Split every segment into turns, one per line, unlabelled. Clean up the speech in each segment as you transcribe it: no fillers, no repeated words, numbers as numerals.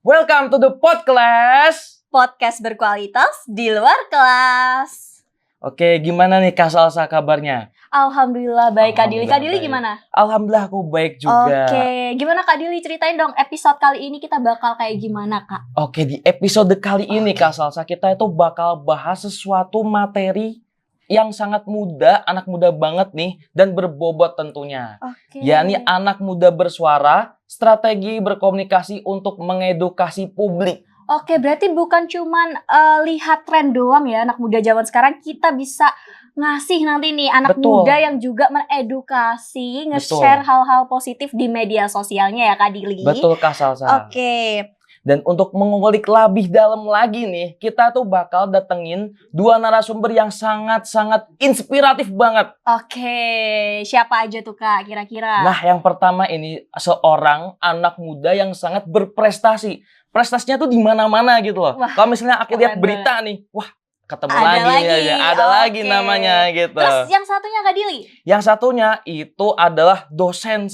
Welcome to the podcast.
Podcast berkualitas di luar kelas.
Oke, gimana nih Kak Salsa kabarnya?
Alhamdulillah baik. Kak Dili gimana?
Alhamdulillah aku baik juga.
Oke, gimana Kak Dili, ceritain dong episode kali ini kita bakal kayak gimana Kak?
Oke, di episode kali ini Kak Salsa kita itu bakal bahas sesuatu materi yang sangat muda, anak muda banget nih, dan berbobot tentunya.
Oke.
Yakni anak muda bersuara, strategi berkomunikasi untuk mengedukasi publik.
Oke, berarti bukan cuman lihat tren doang ya anak muda zaman sekarang, kita bisa ngasih nanti nih anak
Betul.
muda yang juga mengedukasi, nge-share hal-hal positif di media sosialnya ya Kak Dili.
Betul Kak Salsa.
Oke.
Dan untuk mengulik lebih dalam lagi nih, kita tuh bakal datengin dua narasumber yang sangat-sangat inspiratif banget.
Oke, siapa aja tuh Kak kira-kira?
Nah, yang pertama ini seorang anak muda yang sangat berprestasi. Prestasinya tuh di mana-mana gitu loh.
Wah,
kalau misalnya aku lihat
keren
berita nih, wah ketemu
Ada
lagi
lagi.
nih, ada lagi
Oke.
namanya gitu.
Terus yang satunya Kak Dili?
Yang satunya itu adalah dosen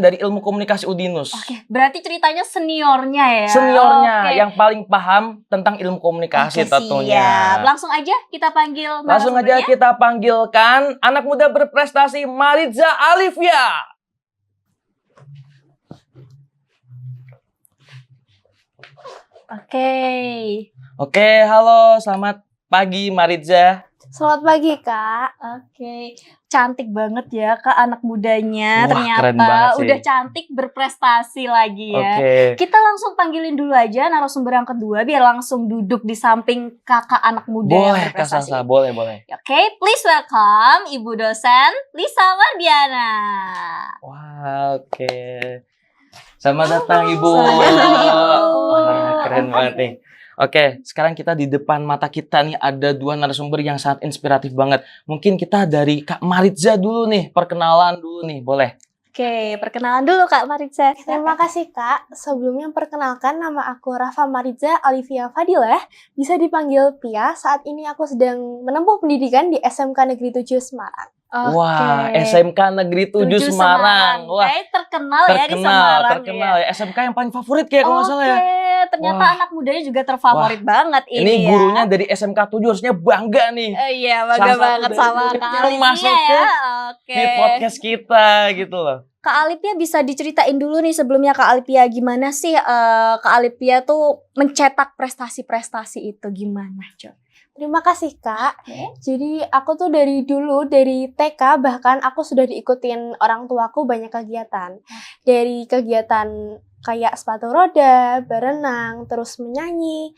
dari ilmu komunikasi Udinus.
Oke, berarti ceritanya seniornya ya?
Seniornya
Oke.
yang paling paham tentang ilmu komunikasi
Oke,
tentunya.
siap. Langsung aja kita panggil
Langsung aja
narasumbernya.
kita panggilkan anak muda berprestasi Maritza Alivia. Oke, halo, selamat pagi Maritza.
Selamat pagi, Kak.
Oke, cantik banget ya Kak anak mudanya.
Wah,
Ternyata
keren banget sih.
udah cantik, berprestasi lagi ya.
Oke.
Kita langsung panggilin dulu aja narasumber yang kedua biar langsung duduk di samping kakak anak muda yang
Boleh Kak
berprestasi.
Salsa, boleh.
Oke, please welcome Ibu dosen Lisa Mardiana.
Wah, oke. Selamat datang Ibu.
Selamat datang, Ibu.
Wah, keren banget nih. Oke, sekarang kita di depan mata kita nih ada dua narasumber yang sangat inspiratif banget. Mungkin kita dari Kak Maritza dulu nih, perkenalan dulu nih, boleh?
Oke, perkenalan dulu Kak Maritza.
Terima kasih, Kak. Sebelumnya perkenalkan, nama aku Rafa Maritza Alivia Fadilah. Bisa dipanggil Pia. Saat ini aku sedang menempuh pendidikan di SMK Negeri 7 Semarang.
Wah, SMK Negeri 7 Semarang. Wah,
Kayak terkenal ya di Semarang.
terkenal ya. SMK yang paling favorit kayak kalau nggak salah ya.
Ternyata
Wah.
anak mudanya juga terfavorit banget
Ini
ini ya.
gurunya dari SMK 7 harusnya bangga nih.
Iya,
Salah
bangga
satu
banget
dari
sama
muridnya
Kak Alipia
masuk
ya. Oke.
Di podcast kita gitu loh.
Kak Alipia bisa diceritain dulu nih sebelumnya Kak Alipia gimana sih Kak Alipia tuh mencetak prestasi-prestasi itu gimana, Coba?
Terima kasih, Kak. Jadi aku tuh dari dulu, dari TK bahkan aku sudah diikutin orang tuaku banyak kegiatan. Dari kegiatan kayak sepatu roda, berenang, terus menyanyi,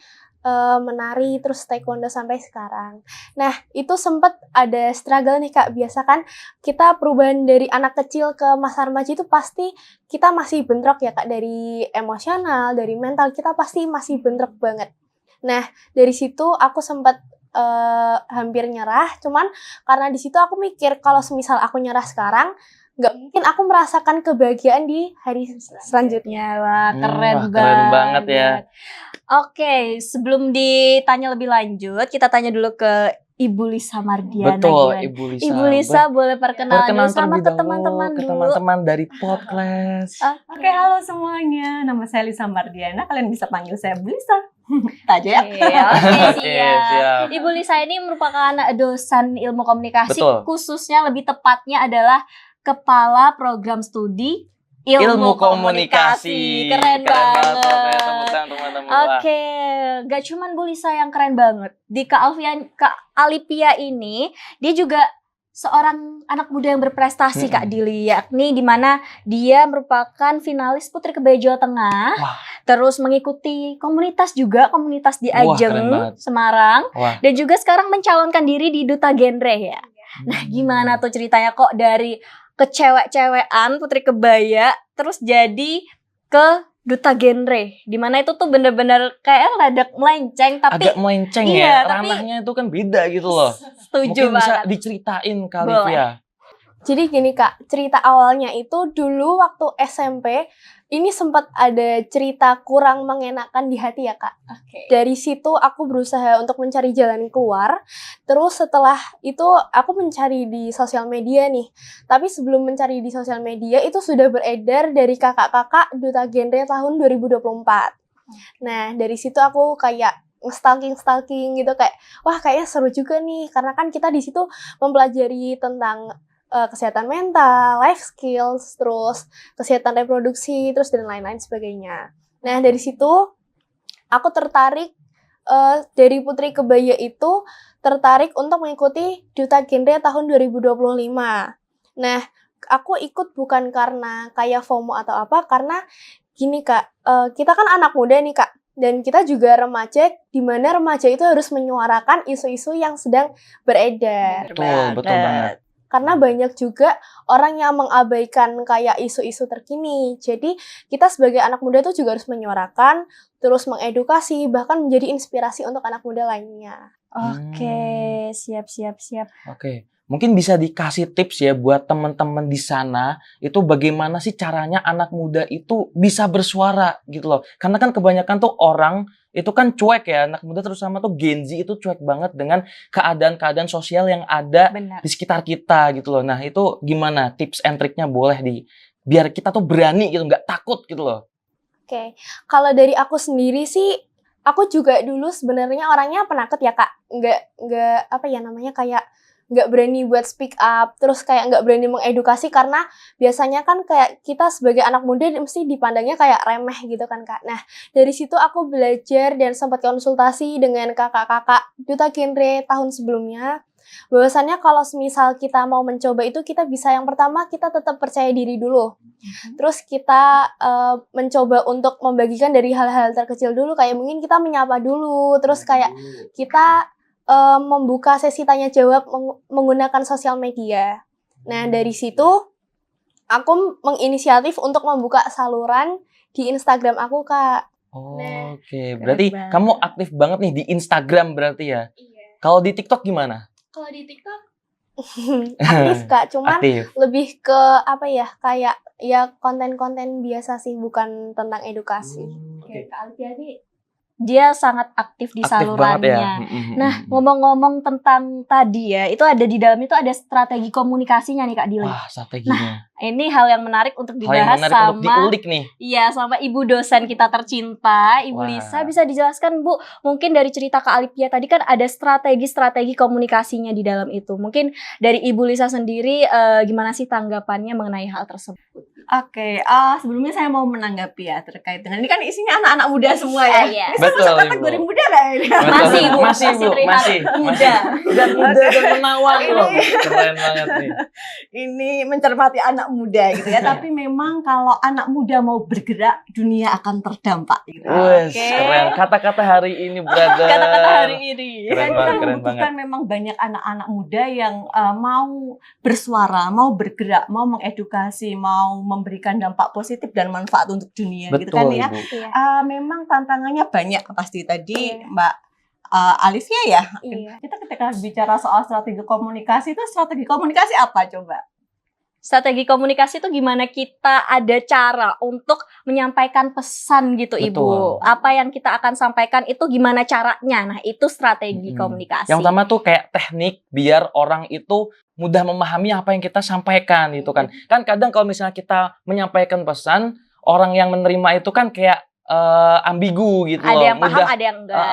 menari, terus taekwondo sampai sekarang. Nah, itu sempat ada struggle nih, Kak. Biasa kan kita perubahan dari anak kecil ke masa remaja itu pasti kita masih bentrok ya, Kak. Dari emosional, dari mental, kita pasti masih bentrok banget. Nah, dari situ aku sempat hampir nyerah, cuman karena di situ aku mikir kalau semisal aku nyerah sekarang, nggak mungkin aku merasakan kebahagiaan di hari selanjutnya.
Wah,
Wah, keren banget ya.
Oke, sebelum ditanya lebih lanjut, kita tanya dulu ke Ibu Lisa Mardiana.
Betul,
gimana?
Ibu Lisa.
Ibu Lisa boleh perkenalan dulu sama
terlebih
ke
dahulu
teman-teman
ke
dulu.
teman-teman dari podcast.
Oke, halo semuanya. Nama saya Lisa Mardiana. Kalian bisa panggil saya Bu Lisa. Aja ya.
Oke,
Oke,
siap.
siap.
Ibu Lisa ini merupakan dosen ilmu komunikasi,
Betul.
khususnya lebih tepatnya adalah Kepala Program Studi
Ilmu komunikasi.
Keren banget.
Pokoknya teman-teman.
Oke, gak cuman Bu Lisa yang keren banget. Di Kak Alipia ini, dia juga seorang anak muda yang berprestasi Kak Dili, yakni di mana dia merupakan finalis Putri Kebaya Jawa Tengah.
Wah.
Terus mengikuti komunitas juga, komunitas di
Wah,
Ajeng,
keren banget.
Semarang.
Wah.
Dan juga sekarang mencalonkan diri di Duta Genre ya. Nah, gimana tuh ceritanya kok dari kecewek-cewekan Putri Kebaya terus jadi ke Duta Genre, dimana itu tuh bener-bener kayak rada melenceng tapi
Agak melenceng
iya,
ya,
tapi
ranahnya itu kan beda gitu loh.
setuju
Mungkin bisa
banget.
diceritain kali
Boleh.
ya.
Jadi gini, Kak, cerita awalnya itu dulu waktu SMP ini sempat ada cerita kurang mengenakan di hati ya, Kak.
Oke.
Dari situ aku berusaha untuk mencari jalan keluar. Terus setelah itu aku mencari di sosial media nih. Tapi sebelum mencari di sosial media itu sudah beredar dari kakak-kakak Duta Genre tahun 2024. Nah, dari situ aku kayak stalking gitu, kayak wah kayaknya seru juga nih, karena kan kita di situ mempelajari tentang kesehatan mental, life skills, terus kesehatan reproduksi, terus dan lain-lain sebagainya. Nah, dari situ aku tertarik dari Putri Kebaya itu tertarik untuk mengikuti Duta Genre tahun 2025. Nah, aku ikut bukan karena kayak FOMO atau apa, karena gini Kak, kita kan anak muda nih Kak, dan kita juga remaja, di mana remaja itu harus menyuarakan isu-isu yang sedang beredar.
Betul banget.
Karena banyak juga orang yang mengabaikan kayak isu-isu terkini. Jadi kita sebagai anak muda itu juga harus menyuarakan, terus mengedukasi, bahkan menjadi inspirasi untuk anak muda lainnya.
Oke, siap.
Oke, mungkin bisa dikasih tips ya buat teman-teman di sana, itu bagaimana sih caranya anak muda itu bisa bersuara gitu loh. Karena kan kebanyakan tuh orang itu kan cuek ya, anak muda terutama tuh Gen Z itu cuek banget dengan keadaan-keadaan sosial yang ada
Benar.
di sekitar kita gitu loh. Nah, itu gimana tips and triknya boleh biar kita tuh berani gitu, nggak takut gitu loh.
Oke, kalau dari aku sendiri sih, aku juga dulu sebenarnya orangnya penakut ya Kak, nggak apa ya namanya, kayak nggak berani buat speak up, terus kayak nggak berani mengedukasi, karena biasanya kan kayak kita sebagai anak muda mesti dipandangnya kayak remeh gitu kan Kak. Nah, dari situ aku belajar dan sempat konsultasi dengan kakak-kakak Duta Genre tahun sebelumnya, bahwasannya kalau misal kita mau mencoba itu, kita bisa yang pertama kita tetap percaya diri dulu. Terus kita mencoba untuk membagikan dari hal-hal terkecil dulu, kayak mungkin kita menyapa dulu, terus kayak kita membuka sesi tanya jawab menggunakan sosial media. Nah, dari situ aku menginisiatif untuk membuka saluran di Instagram aku, Kak. Nah,
Oke, berarti
banget.
kamu aktif banget nih di Instagram berarti ya.
Iya.
Kalau di TikTok gimana?
Kalau di TikTok aktif Kak, cuman
Aktif.
lebih ke apa ya, kayak ya konten-konten biasa sih, bukan tentang edukasi.
Oke.
Kak Alfia nih
Dia sangat aktif di
Aktif banget ya.
salurannya. Nah, ngomong-ngomong tentang tadi ya, itu ada di dalam itu ada strategi komunikasinya nih Kak Dili.
Wah, strateginya.
Ini hal yang menarik untuk
Hal yang
dibahas
menarik untuk
sama
diulik nih.
iya, sama ibu dosen kita tercinta, Ibu
Wah.
Lisa. Bisa dijelaskan Bu, mungkin dari cerita Kak Alipia tadi kan ada strategi-strategi komunikasinya di dalam itu. Mungkin dari Ibu Lisa sendiri gimana sih tanggapannya mengenai hal tersebut?
Oke, sebelumnya saya mau menanggapi ya terkait dengan ini kan isinya anak-anak muda semua ya.
Iya.
Ini
Betul,
masuk
Ibu.
kategori muda nggak ini?
Masih, Ibu.
Masih, Bu.
terlihat
Masih.
muda.
Dan muda dan menawan loh. Keren banget nih.
Ini mencermati anak muda gitu ya. Tapi memang kalau anak muda mau bergerak, dunia akan terdampak. Gitu.
Wes,
Oke.
keren. Kata-kata hari ini, brother.
Kata-kata hari ini.
Keren
Dan kita
banget, keren
membutuhkan memang banyak anak-anak muda yang mau bersuara, mau bergerak, mau mengedukasi, mau memberikan dampak positif dan manfaat untuk dunia gitu kan
Betul,
ya.
Ibu.
Iya.
Memang tantangannya banyak pasti tadi
Iya.
Mbak Alifia ya.
Iya.
Kita ketika bicara soal strategi komunikasi itu strategi komunikasi apa coba?
Strategi komunikasi itu gimana kita ada cara untuk menyampaikan pesan gitu
Betul.
Ibu. Apa yang kita akan sampaikan itu gimana caranya. Nah, itu strategi komunikasi.
Yang utama tuh kayak teknik biar orang itu mudah memahami apa yang kita sampaikan gitu kan. Kan kadang kalau misalnya kita menyampaikan pesan, orang yang menerima itu kan kayak ambigu gitu
Ada
loh.
yang paham, ada yang enggak.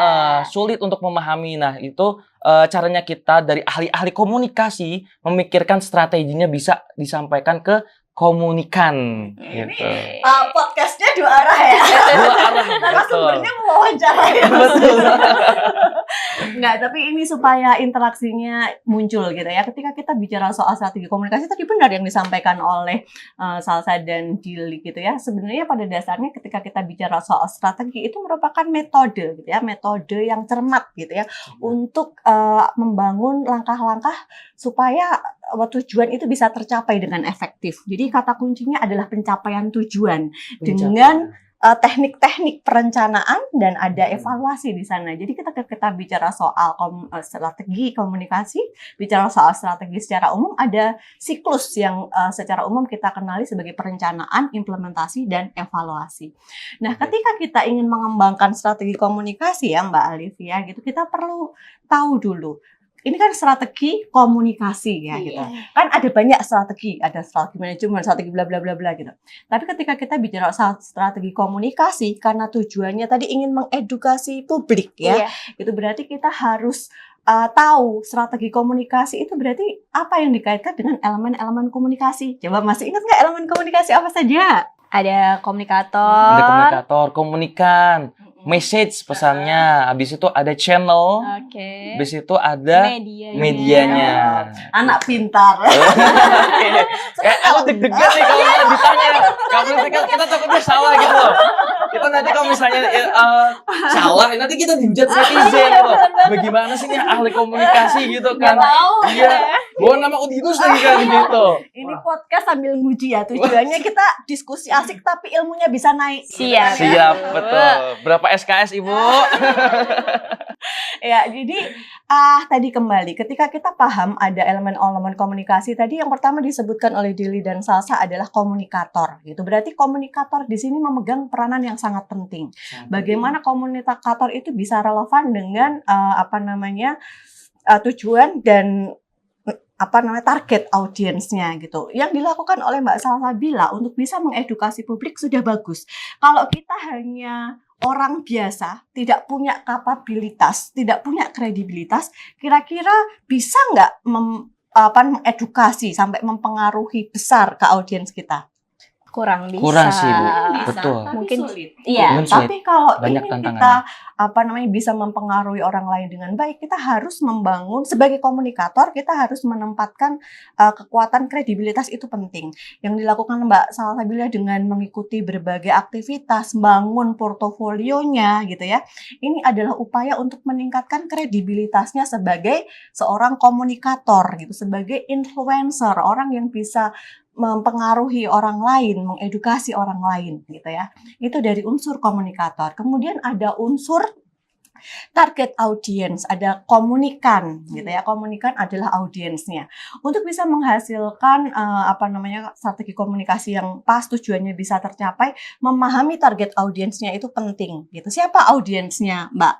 Sulit untuk memahami. Nah, itu caranya kita dari ahli-ahli komunikasi memikirkan strateginya bisa disampaikan ke komunikan gitu.
Podcastnya dua arah ya.
Dua arah, betul.
Narasumbernya mewawancara ya.
Betul.
Enggak, tapi ini supaya interaksinya muncul gitu ya. Ketika kita bicara soal strategi komunikasi tadi benar yang disampaikan oleh Salsa dan Dili gitu ya. Sebenarnya pada dasarnya ketika kita bicara soal strategi itu merupakan metode gitu ya, metode yang cermat gitu ya untuk membangun langkah-langkah supaya tujuan itu bisa tercapai dengan efektif. Jadi kata kuncinya adalah pencapaian tujuan dengan teknik-teknik perencanaan dan ada evaluasi di sana. Jadi kita bicara soal strategi komunikasi, bicara soal strategi secara umum, ada siklus yang secara umum kita kenali sebagai perencanaan, implementasi, dan evaluasi. Nah, ketika kita ingin mengembangkan strategi komunikasi ya Mbak Alif ya, gitu, kita perlu tahu dulu ini kan strategi komunikasi ya gitu. Kan ada banyak strategi, ada strategi manajemen, strategi bla bla bla bla gitu. Tapi ketika kita bicara soal strategi komunikasi, karena tujuannya tadi ingin mengedukasi publik ya, itu berarti kita harus tahu strategi komunikasi itu berarti apa yang dikaitkan dengan elemen-elemen komunikasi. Coba masih ingat nggak elemen komunikasi apa saja?
Ada komunikator.
Ada komunikator, komunikan, message pesannya, habis itu ada channel,
Oke.
habis itu ada
Medianya.
medianya.
Anak pintar.
Kayak aku deg-degan nih kalau misalnya ditanya. Kalau misalnya kita takutnya salah gitu loh. Kita nanti kalau misalnya salah, nanti kita dijudge netizen gitu. Bagaimana sih ini ahli komunikasi gitu kan? Iya. Bawa nama Udinus lagi kan gitu.
Ini podcast sambil nguji ya. Tujuannya kita diskusi asik tapi ilmunya bisa naik.
Siap.
Siap, betul. Berapa SKS Ibu?
Ya, jadi tadi kembali ketika kita paham ada elemen-elemen komunikasi tadi yang pertama disebutkan oleh Dili dan Salsa adalah komunikator gitu. Berarti komunikator di sini memegang peranan yang sangat penting. Bagaimana komunikator itu bisa relevan dengan tujuan dan target audiensnya gitu. Yang dilakukan oleh Mbak Salsabila untuk bisa mengedukasi publik sudah bagus. Kalau kita hanya orang biasa, tidak punya kapabilitas, tidak punya kredibilitas, kira-kira bisa nggak mengedukasi sampai mempengaruhi besar ke audiens kita?
Kurang bisa.
Kurang sih, Bu.
Bisa,
Betul.
tapi
Mungkin
sulit.
iya.
Mungkin sulit.
Tapi kalau
Banyak
ingin
tantangannya.
kita bisa mempengaruhi orang lain dengan baik, kita harus membangun sebagai komunikator, kita harus menempatkan kekuatan kredibilitas itu penting. Yang dilakukan Mbak Salsabila dengan mengikuti berbagai aktivitas, bangun portofolionya gitu ya. Ini adalah upaya untuk meningkatkan kredibilitasnya sebagai seorang komunikator gitu, sebagai influencer, orang yang bisa mempengaruhi orang lain, mengedukasi orang lain gitu ya. Itu dari unsur komunikator. Kemudian ada unsur target audience, ada komunikan gitu ya. Komunikan adalah audiensnya. Untuk bisa menghasilkan strategi komunikasi yang pas, tujuannya bisa tercapai, memahami target audiensnya itu penting gitu. Siapa audiensnya, Mbak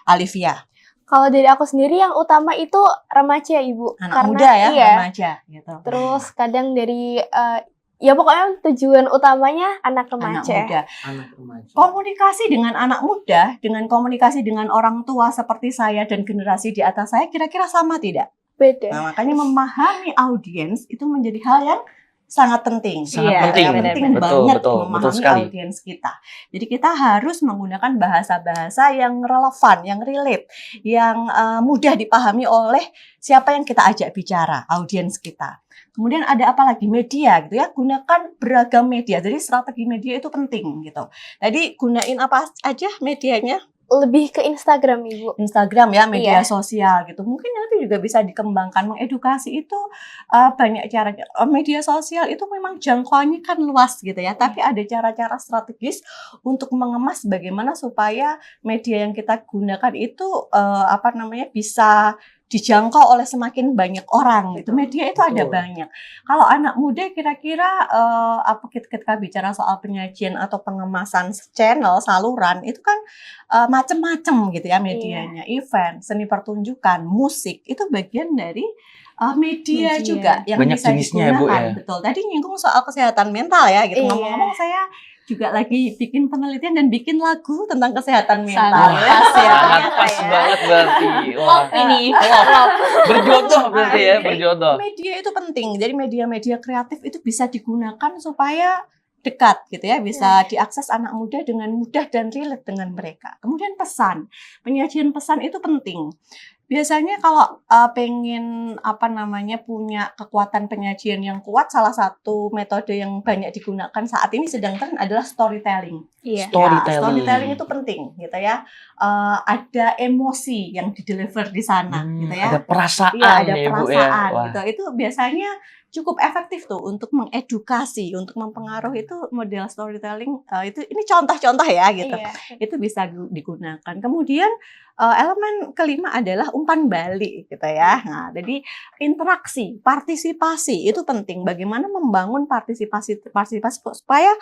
Alivia?
Kalau dari aku sendiri yang utama itu remaja, Ibu.
Anak muda ya,
iya.
remaja gitu.
Terus kadang dari ya pokoknya tujuan utamanya anak
Anak
remaja.
muda.
Anak remaja.
Komunikasi dengan anak muda, dengan komunikasi dengan orang tua seperti saya dan generasi di atas saya kira-kira sama tidak?
Beda.
Nah, makanya memahami audiens itu menjadi hal yang sangat penting.
Sangat penting.
Penting
Betul,
banget
betul
memahami
sekali.
audiens kita. Jadi kita harus menggunakan bahasa-bahasa yang relevan, yang relate, yang mudah dipahami oleh siapa yang kita ajak bicara, audiens kita. Kemudian ada apa lagi? Media gitu ya. Gunakan beragam media. Jadi strategi media itu penting gitu. Jadi gunain apa aja medianya?
Lebih ke Instagram, Ibu.
Instagram ya, media
Iya.
sosial gitu. Mungkin nanti juga bisa dikembangkan. Mengedukasi itu banyak caranya. Media sosial itu memang jangkauannya kan luas gitu ya. Tapi ada cara-cara strategis untuk mengemas bagaimana supaya media yang kita gunakan itu bisa dijangkau oleh semakin banyak orang gitu. Media itu ada
Betul.
banyak. Kalau anak muda kira-kira ketika bicara soal penyajian atau pengemasan channel, saluran itu kan macam-macam gitu ya medianya. Event, seni pertunjukan, musik itu bagian dari media
Media.
juga yang
Banyak
bisa
jenisnya ya, Bu,
digunakan.
ya?
Betul. Tadi nyinggung soal kesehatan mental ya gitu.
Iya.
Ngomong-ngomong saya juga lagi bikin penelitian dan bikin lagu tentang kesehatan mental.
Sangat
Pas ya.
Sangat pas banget berarti. Wah.
Ini.
Berjodoh berarti ya, berjodoh.
Media itu penting. Jadi media-media kreatif itu bisa digunakan supaya dekat gitu ya, bisa diakses anak muda dengan mudah dan relate dengan mereka. Kemudian pesan, penyajian pesan itu penting. Biasanya kalau pengen punya kekuatan penyajian yang kuat, salah satu metode yang banyak digunakan saat ini sedang tren adalah storytelling.
Iya.
Storytelling itu penting gitu ya. Ada emosi yang dideliver di sana gitu ya.
Ada perasaan
Iya, ada
ya, Bu,
perasaan
ya. Wah.
gitu. Itu biasanya cukup efektif tuh untuk mengedukasi, untuk mempengaruhi itu model storytelling. Ini contoh-contoh ya gitu.
Iya.
Itu bisa digunakan. Kemudian elemen kelima adalah umpan balik gitu ya. Nah, jadi interaksi, partisipasi itu penting. Bagaimana membangun partisipasi supaya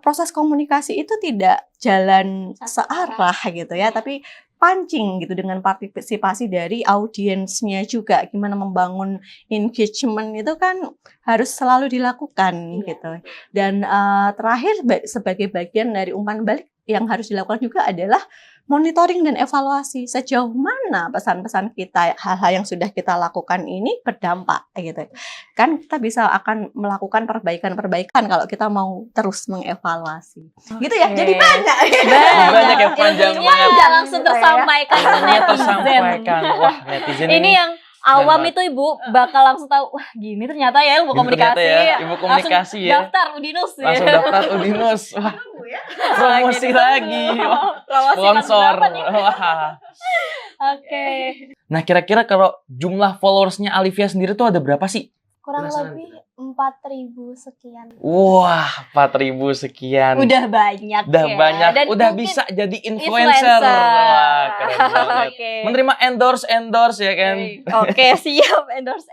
proses komunikasi itu tidak jalan searah gitu ya, tapi terpancing gitu dengan partisipasi dari audiensnya juga. Gimana membangun engagement itu kan harus selalu dilakukan gitu. Dan terakhir sebagai bagian dari umpan balik yang harus dilakukan juga adalah monitoring dan evaluasi sejauh mana pesan-pesan kita, hal-hal yang sudah kita lakukan ini berdampak gitu. Kan kita bisa akan melakukan perbaikan-perbaikan kalau kita mau terus mengevaluasi. Gitu ya. Jadi banyak
Banyak yang panjang
Ilmunya
banget.
langsung tersampaikan ke
Ilmunya
netizen.
tersampaikan. Wah, netizen
Ini yang awam itu Ibu bakal langsung tahu, wah gini ternyata ya ilmu
Ini ternyata
komunikasi.
ya, ilmu komunikasi
Langsung
ya.
daftar Udinus ya.
Langsung daftar Udinus. Wah, promosi lagi. Wah,
Promosi
sponsor.
berapa nih?
Wah.
Oke.
Nah, kira-kira kalau jumlah followersnya Alivia sendiri tuh ada berapa sih?
Kurang
Penasaran.
lebih 4.000 sekian.
Wah, 4.000 sekian.
Udah banyak
Udah
ya.
banyak,
Dan
udah
mungkin
bisa jadi influencer. Wah, keren banget.
Oke.
Menerima endorse ya kan.
Oke, siap endorse.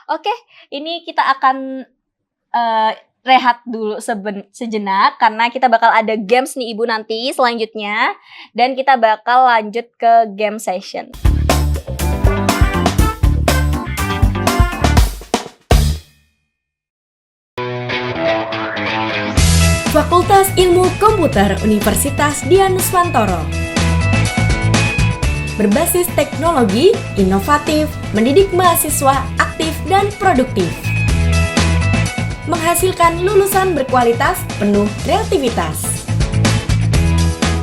Oke, ini kita akan rehat dulu sejenak karena kita bakal ada games nih Ibu nanti selanjutnya dan kita bakal lanjut ke game session.
Fakultas Ilmu Komputer Universitas Dian Nuswantoro. Berbasis teknologi, inovatif, mendidik mahasiswa aktif dan produktif. Menghasilkan lulusan berkualitas penuh kreativitas.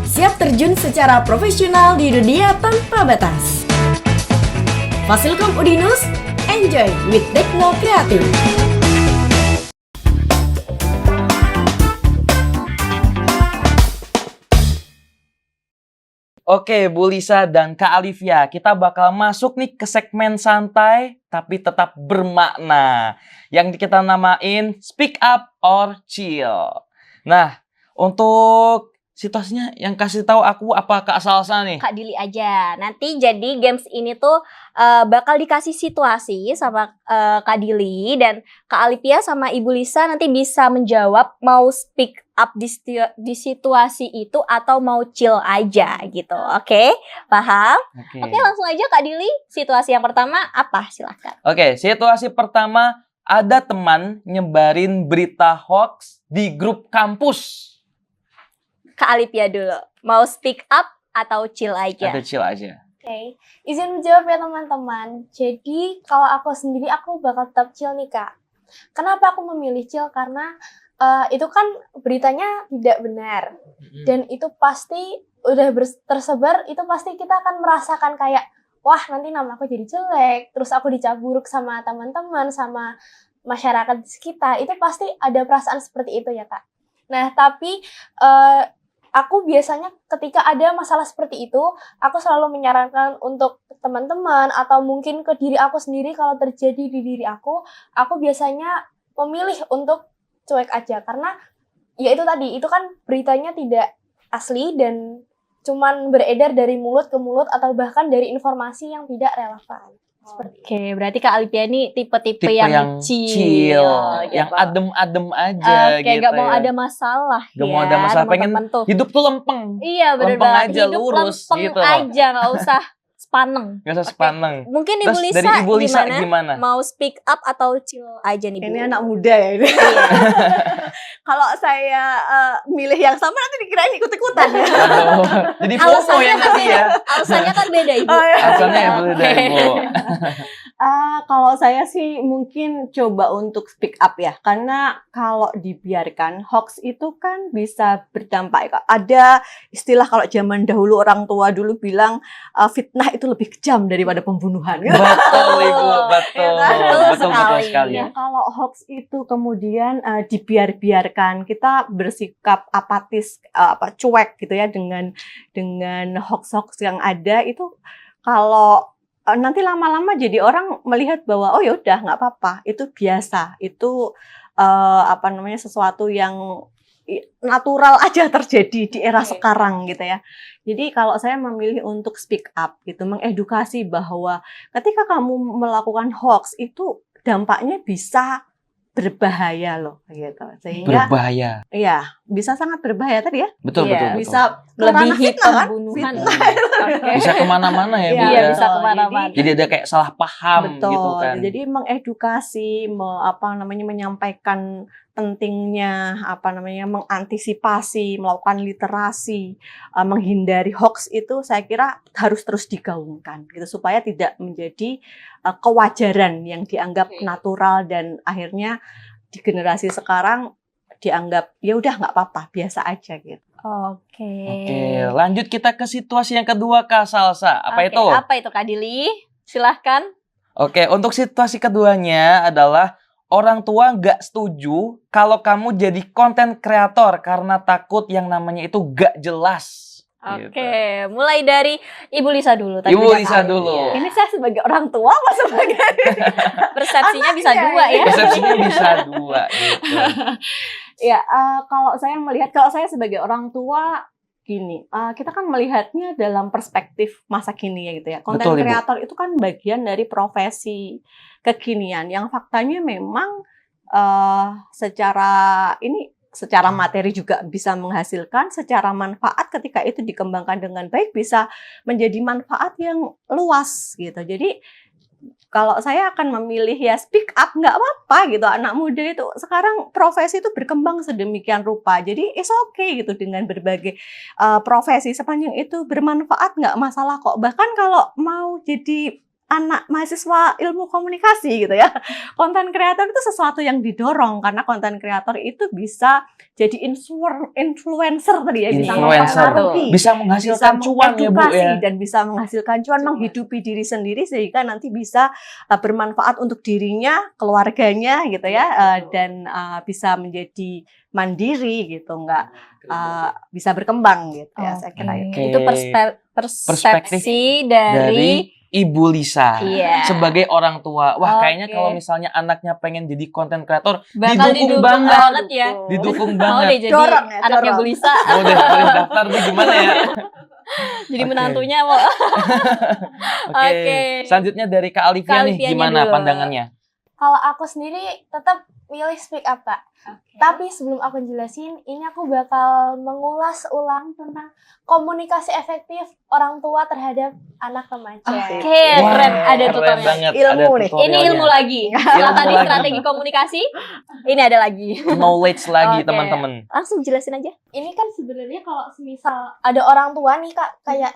Siap terjun secara profesional di dunia tanpa batas. Fasilkom Udinus, enjoy with Tekno Kreatif.
Oke, Bu Lisa dan Kak Alivia, kita bakal masuk nih ke segmen santai tapi tetap bermakna yang kita namain Speak Up or Chill. Nah, untuk situasinya yang kasih tahu aku apa Kak Salsa nih?
Kak Dili aja. Nanti jadi games ini tuh bakal dikasih situasi sama Kak Dili dan Kak Alivia sama Ibu Lisa nanti bisa menjawab mau speak up di situasi itu atau mau chill aja gitu. Oke? Paham? Oke, langsung aja Kak Dili. Situasi yang pertama apa? Silahkan.
Oke, situasi pertama ada teman nyebarin berita hoax di grup kampus.
Kak Alivia dulu. Mau speak up atau chill aja?
Ada chill aja.
Oke, izin menjawab ya teman-teman. Jadi kalau aku sendiri aku bakal tetap chill nih Kak. Kenapa aku memilih chill? Karena itu kan beritanya tidak benar. Dan itu pasti udah tersebar, itu pasti kita akan merasakan kayak, wah nanti nama aku jadi jelek, terus aku dicap buruk sama teman-teman, sama masyarakat di sekitar. Itu pasti ada perasaan seperti itu ya Kak. Nah tapi aku biasanya ketika ada masalah seperti itu, aku selalu menyarankan untuk teman-teman atau mungkin ke diri aku sendiri kalau terjadi di diri aku biasanya memilih untuk cuek aja. Karena ya itu tadi, itu kan beritanya tidak asli dan cuman beredar dari mulut ke mulut atau bahkan dari informasi yang tidak relevan.
Oke, berarti Kak Alivia ini tipe-tipe
Tipe
yang chill,
yang
gitu.
adem-adem aja
Oke,
gitu
gak mau
ya.
ada masalah
Gak
ya,
mau ada masalah, pengen
teman-teman tuh.
hidup tuh lempeng.
Iya bener
lempeng
banget,
aja,
hidup
lurus
lempeng
gitu.
aja, gak usah sepaneng.
Gak usah
Oke.
sepaneng.
Mungkin Ibu
Terus
Lisa,
dari Ibu Lisa gimana?
Mau speak up atau chill aja nih Bu?
Ini anak muda ya ini. Kalau saya milih yang sama nanti dikirain ikut-ikutan ya.
Aduh, jadi FOMO ya nanti ya.
Alasannya kan beda Ibu.
Oh, iya.
Alasannya ya beda Ibu.
Kalau saya sih mungkin coba untuk speak up ya, karena kalau dibiarkan hoax itu kan bisa berdampak. Ada istilah kalau zaman dahulu orang tua dulu bilang fitnah itu lebih kejam daripada pembunuhan.
Betul Ibu, betul.
Betul
Betul
sekali.
sekali.
Ya, kalau hoax itu kemudian dibiarkan, kita bersikap apatis, cuek gitu ya dengan hoax-hoax yang ada itu, kalau nanti lama-lama jadi orang melihat bahwa oh ya udah nggak apa-apa, itu biasa, itu sesuatu yang natural aja terjadi di era sekarang gitu ya. Jadi kalau saya memilih untuk speak up gitu, mengedukasi bahwa ketika kamu melakukan hoax itu dampaknya bisa berbahaya loh gitu. Sehingga
Berbahaya.
iya, bisa sangat berbahaya tadi ya.
Betul,
Iya,
betul, betul.
Bisa
Melebihi
ranah fitnah kan?
pembunuhan.
Fitnah.
Oke.
Bisa kemana-mana ya, Bu
Iya,
ya.
bisa kemana-mana.
Jadi ada kayak salah paham
Betul.
gitu kan.
Jadi mengedukasi, menyampaikan pentingnya mengantisipasi, melakukan literasi, menghindari hoax itu saya kira harus terus digaungkan gitu supaya tidak menjadi kewajaran yang dianggap natural dan akhirnya di generasi sekarang dianggap ya udah nggak apa-apa, biasa aja gitu.
Oke.
Oke, lanjut kita ke situasi yang kedua, Kak Salsa. Apa
Oke,
itu?
Apa itu Kak Dili? Silahkan.
Oke, untuk situasi keduanya adalah orang tua nggak setuju kalau kamu jadi konten kreator karena takut yang namanya itu nggak jelas.
Oke,
Gitu.
mulai dari Ibu Lisa dulu. Tadi
Ibu
udah
Lisa
tahu.
dulu.
Iya.
Ini saya sebagai orang tua apa sebagai
Persepsinya bisa
Anaknya
dua ya.
Persepsinya bisa dua gitu.
Ya, kalau saya sebagai orang tua gini, kita kan melihatnya dalam perspektif masa kini ya gitu ya. Konten
Betul, Ibu.
kreator itu kan bagian dari profesi kekinian yang faktanya memang secara materi juga bisa menghasilkan, secara manfaat ketika itu dikembangkan dengan baik bisa menjadi manfaat yang luas gitu. Jadi kalau saya akan memilih ya speak up, nggak apa-apa gitu. Anak muda itu sekarang profesi itu berkembang sedemikian rupa. Jadi it's okay gitu dengan berbagai profesi sepanjang itu bermanfaat nggak masalah kok. Bahkan kalau mau jadi anak mahasiswa ilmu komunikasi gitu ya, konten kreator itu sesuatu yang didorong karena konten kreator itu bisa jadi influencer tadi ya, bisa
Influencer.
mempengaruhi,
Bisa menghasilkan cuan ya, Bu
mengedukasi
ya.
dan bisa menghasilkan cuan, menghidupi diri sendiri sehingga nanti bisa bermanfaat untuk dirinya, keluarganya gitu ya, dan bisa menjadi mandiri gitu, nggak bisa berkembang gitu ya, saya kira itu.
Oke.
Itu persepsi dari
Ibu Lisa
Iya.
sebagai orang tua. Wah, kayaknya
Oke.
kalau misalnya anaknya pengen jadi konten kreator,
bakal
didukung
didukung
banget.
banget ya.
Didukung
Mau
banget.
deh jadi
Dorong ya,
anaknya
dorong.
Bu Lisa,
Mau deh boleh daftar tuh gimana ya?
jadi
Oke.
menantunya mau.
Oke.
Oke.
Selanjutnya dari Kak Alivia
Kak
nih,
Alivianya
gimana
dulu.
pandangannya?
Kalau aku sendiri tetap pilih speak up, Kak. Tapi sebelum aku jelasin, ini aku bakal mengulas ulang tentang komunikasi efektif orang tua terhadap anak remaja.
Oke,
Wah,
keren. Ada
keren
tutorial.
banget.
Ilmu
ada
nih.
Ini ilmu lagi. Kalau
Ilmu
tadi
lagi.
strategi komunikasi, ini ada lagi.
Knowledge lagi,
Oke.
teman-teman.
Langsung jelasin aja.
Ini kan sebenarnya kalau semisal ada orang tua nih, Kak, kayak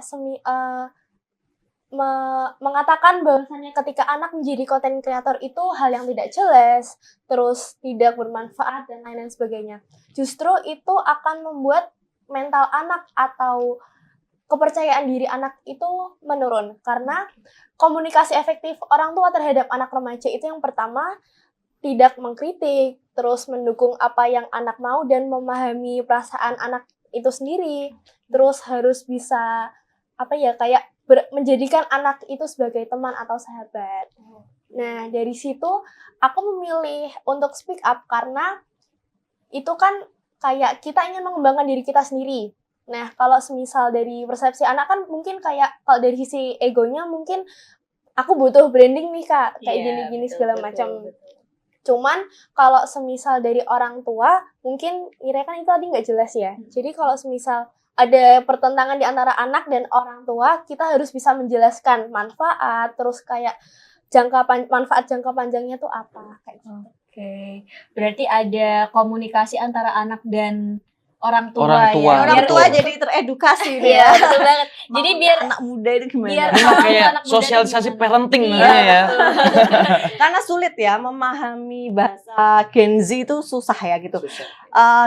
mengatakan bahwasannya ketika anak menjadi konten kreator itu hal yang tidak jelas, terus tidak bermanfaat dan lain-lain sebagainya. Justru itu akan membuat mental anak atau kepercayaan diri anak itu menurun karena komunikasi efektif orang tua terhadap anak remaja itu yang pertama tidak mengkritik, terus mendukung apa yang anak mau dan memahami perasaan anak itu sendiri, terus harus bisa kayak menjadikan anak itu sebagai teman atau sahabat. Nah, dari situ aku memilih untuk speak up karena itu kan kayak kita ingin mengembangkan diri kita sendiri. Nah, kalau semisal dari persepsi anak kan mungkin kayak kalau dari sisi egonya mungkin aku butuh branding nih, Kak, kayak gini-gini segala macam. Cuman kalau semisal dari orang tua mungkin kan itu tadi nggak jelas ya. Jadi kalau semisal ada pertentangan di antara anak dan orang tua, kita harus bisa menjelaskan manfaat, terus kayak manfaat jangka panjangnya tuh apa kayak gitu.
Oke, berarti ada komunikasi antara anak dan orang tua,
Orang tua,
ya.
Orang
betul.
tua jadi teredukasi nih
Iya,
ya.
betul banget. Jadi biar
anak muda itu gimana?
biar
Ini mah kayak
anak muda
sosialisasi
tuh gimana?
parenting
Iya,
namanya ya.
Karena sulit ya memahami bahasa Gen Z itu susah ya gitu.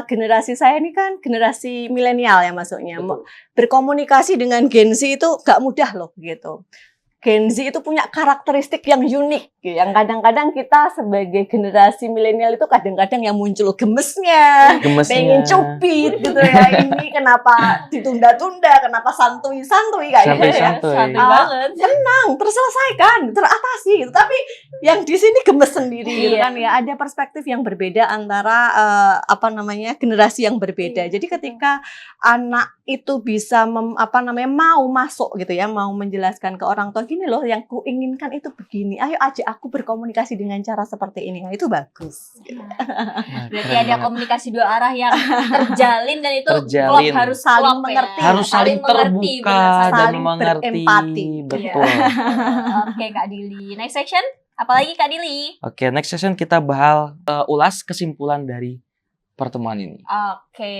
Generasi saya ini kan generasi milenial ya masuknya.
Betul.
Berkomunikasi dengan Gen Z itu gak mudah loh gitu. Gen Z itu punya karakteristik yang unik, yang kadang-kadang kita sebagai generasi milenial itu kadang-kadang yang muncul gemesnya, pengen cupit gitu ya. Ini kenapa ditunda-tunda, kenapa santuy-santuy kayak gitu ya.
Santuy-santuy.
santai banget.
Tenang, terselesaikan, teratasi gitu. Tapi yang di sini gemes sendiri gitu
Iya.
kan ya. Ada perspektif yang berbeda antara generasi yang berbeda. Jadi ketika anak itu bisa mau masuk gitu ya, mau menjelaskan ke orang tua gini loh, yang kuinginkan itu begini. Ayo ajak aku berkomunikasi dengan cara seperti ini. Nah, itu bagus.
Nah,
Berarti
keren
ada
banget.
komunikasi dua arah yang terjalin dan itu
Terjalin.
klop harus
Saling
klop ya.
mengerti.
Harus saling
mengerti,
terbuka
benar,
dan
saling
mengerti.
berempati.
Betul.
Oke Kak Dili. Next section, apalagi Kak Dili?
Oke, next session kita bahas ulas kesimpulan dari pertemuan ini.
Oke.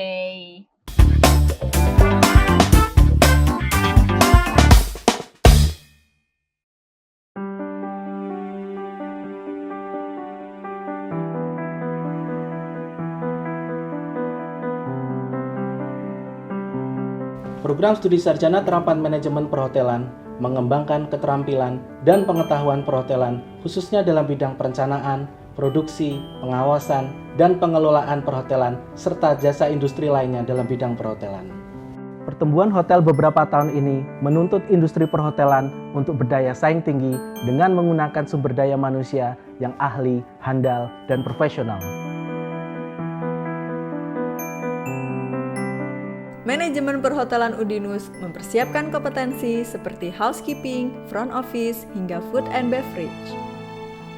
Program Studi Sarjana Terapan Manajemen Perhotelan mengembangkan keterampilan dan pengetahuan perhotelan khususnya dalam bidang perencanaan, produksi, pengawasan, dan pengelolaan perhotelan serta jasa industri lainnya dalam bidang perhotelan. Pertumbuhan hotel beberapa tahun ini menuntut industri perhotelan untuk berdaya saing tinggi dengan menggunakan sumber daya manusia yang ahli, handal, dan profesional.
Manajemen Perhotelan Udinus mempersiapkan kompetensi seperti housekeeping, front office, hingga food and beverage.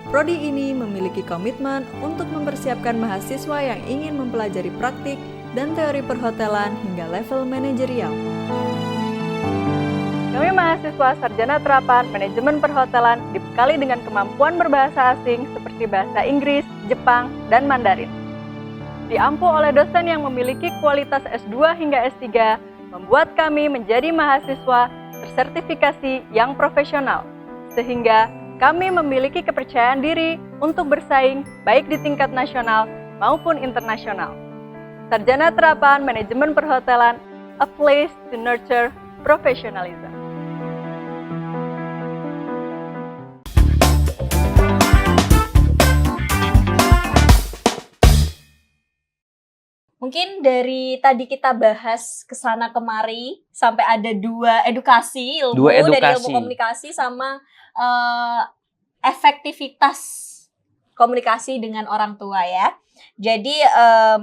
Prodi ini memiliki komitmen untuk mempersiapkan mahasiswa yang ingin mempelajari praktik dan teori perhotelan hingga level manajerial. Kami mahasiswa Sarjana Terapan Manajemen Perhotelan dibekali dengan kemampuan berbahasa asing seperti bahasa Inggris, Jepang, dan Mandarin. Diampu oleh dosen yang memiliki kualitas S2 hingga S3, membuat kami menjadi mahasiswa tersertifikasi yang profesional, sehingga kami memiliki kepercayaan diri untuk bersaing baik di tingkat nasional maupun internasional. Sarjana Terapan Manajemen Perhotelan, a place to nurture professionalism.
Mungkin dari tadi kita bahas kesana kemari sampai ada dua edukasi ilmu,
Dua
dari
edukasi.
ilmu komunikasi sama efektivitas komunikasi dengan orang tua ya. Jadi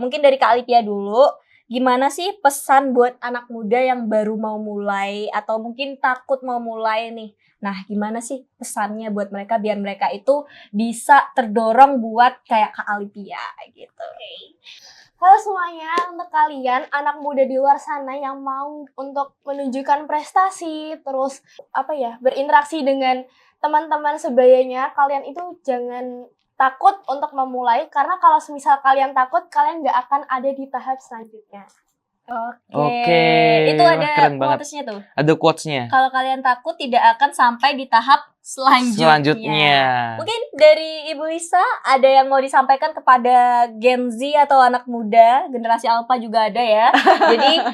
mungkin dari Kak Alipia dulu, gimana sih pesan buat anak muda yang baru mau mulai atau mungkin takut mau mulai nih? Nah, gimana sih pesannya buat mereka biar mereka itu bisa terdorong buat kayak Kak Alipia gitu.
Halo semuanya, untuk kalian anak muda di luar sana yang mau untuk menunjukkan prestasi, terus berinteraksi dengan teman-teman sebayanya, kalian itu jangan takut untuk memulai, karena kalau semisal kalian takut, kalian nggak akan ada di tahap selanjutnya.
Oke.
Itu
Wah,
ada
keren banget.
quotes-nya tuh.
Ada quotes-nya.
Kalau kalian takut tidak akan sampai di tahap selanjutnya. Mungkin dari Ibu Lisa ada yang mau disampaikan kepada Gen Z atau anak muda, generasi Alpha juga ada ya. Jadi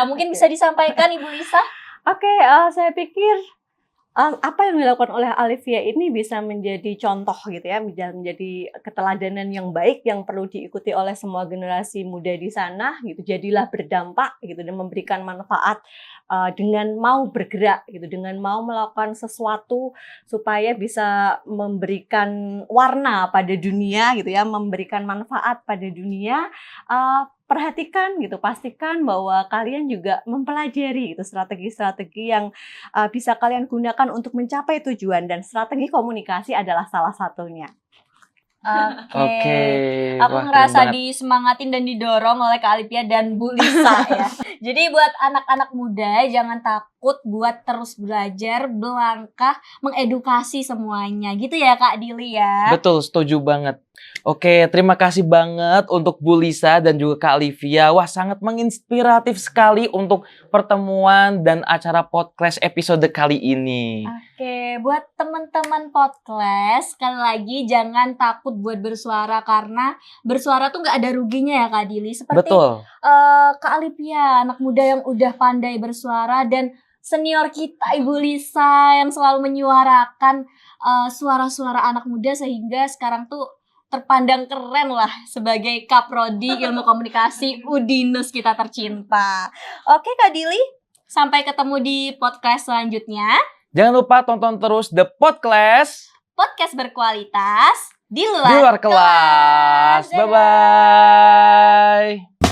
mungkin bisa disampaikan Ibu Lisa.
Oke, saya pikir apa yang dilakukan oleh Alivia ini bisa menjadi contoh gitu ya, bisa menjadi keteladanan yang baik yang perlu diikuti oleh semua generasi muda di sana gitu. Jadilah berdampak gitu dan memberikan manfaat dengan mau bergerak gitu, dengan mau melakukan sesuatu supaya bisa memberikan warna pada dunia gitu ya, memberikan manfaat pada dunia. Perhatikan gitu, pastikan bahwa kalian juga mempelajari gitu strategi-strategi yang bisa kalian gunakan untuk mencapai tujuan, dan strategi komunikasi adalah salah satunya.
Oke. Aku
Wah,
ngerasa
keren banget.
disemangatin dan didorong oleh Kak Alipia dan Bu Lisa ya. Jadi buat anak-anak muda jangan takut buat terus belajar, melangkah, mengedukasi semuanya. Gitu ya Kak Dili ya.
Betul, setuju banget. Oke, terima kasih banget untuk Bu Lisa dan juga Kak Alivia. Wah, sangat menginspiratif sekali untuk pertemuan dan acara podcast episode kali ini.
Oke, buat teman-teman podcast, sekali lagi jangan takut buat bersuara karena bersuara tuh nggak ada ruginya ya Kak Dili. Seperti
Betul.
Kak Alipia, anak muda yang udah pandai bersuara, dan senior kita Ibu Lisa yang selalu menyuarakan suara-suara anak muda sehingga sekarang tuh terpandang keren lah sebagai Kaprodi Ilmu Komunikasi Udinus kita tercinta. Oke Kak Dili, sampai ketemu di podcast selanjutnya.
Jangan lupa tonton terus The Podcast
Podcast berkualitas di
di luar kelas.
Dadah.
Bye-bye.